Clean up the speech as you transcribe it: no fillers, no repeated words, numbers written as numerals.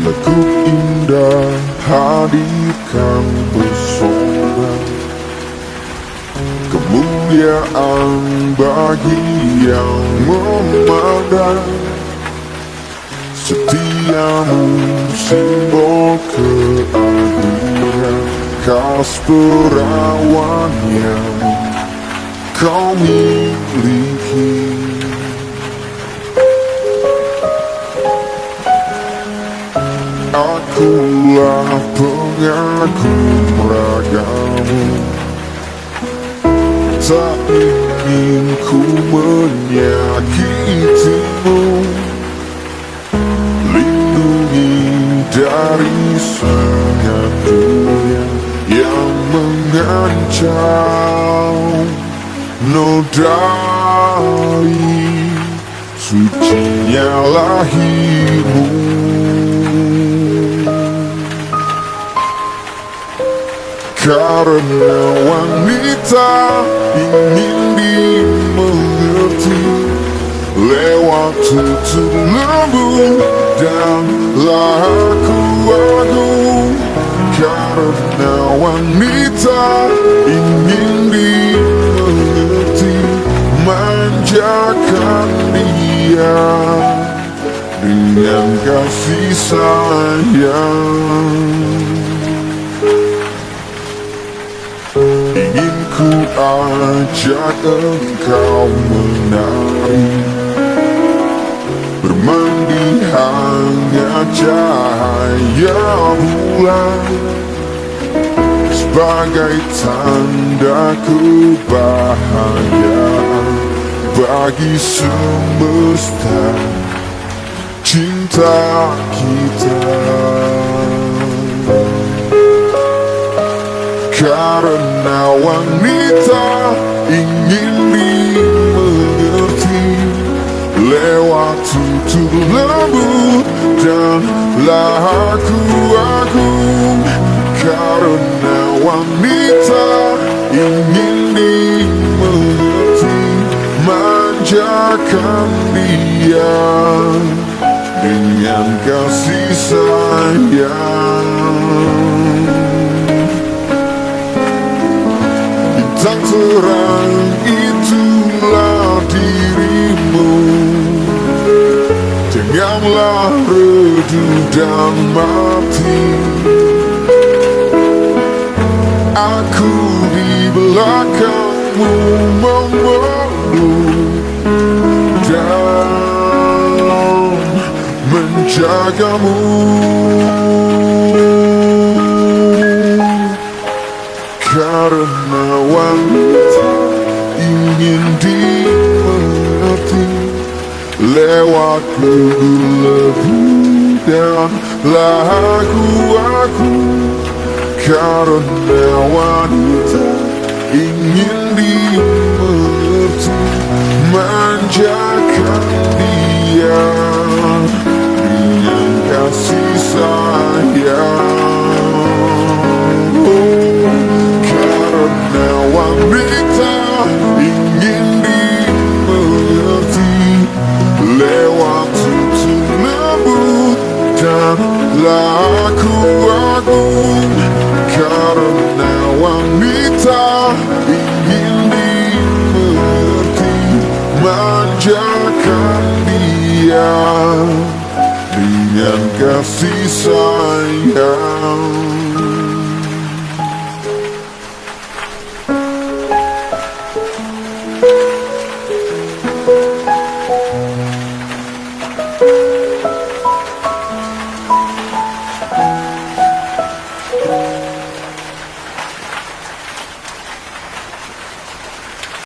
lagu indah hadirkan pesona, kemuliaan bagi yang memandang. Setiamu simbol keagungan, khas perawan yang kau miliki. Akulah pengagum ragamu, tak ingin ku menyakitimu. Lindungi dari sangat dunia yang mengancam, nodai sucinya lahirmu. Karena wanita ingin dimengerti lewat tutur lembut dan laku agung. Karena wanita ingin dimengerti, manjakan dia dengan kasih sayang. Ingin ku ajak engkau menari, bermandi hangat cahaya bulan, sebagai tanda kebahagiaan bagi semesta cinta kita. Karena wanita ingin dimengerti lewat tutur lembut dan laku agung. Karena wanita ingin dimengerti, manjakan dia dengan kasih sayang. Bintang terang itulah dirimu, janganlah redup dan mati. Aku di belakangmu memeluk dan menjagamu. Karena wanita ingin dimengerti lewat lagu dan lagu aku. Karena wanita ingin dimengerti, manjakan dia dengan kasih sayang. Karena wanita ingin dimengerti lewat tutur lembut dan laku agung. Karena wanita ingin dimengerti, manjakan dia dengan kasih sayang.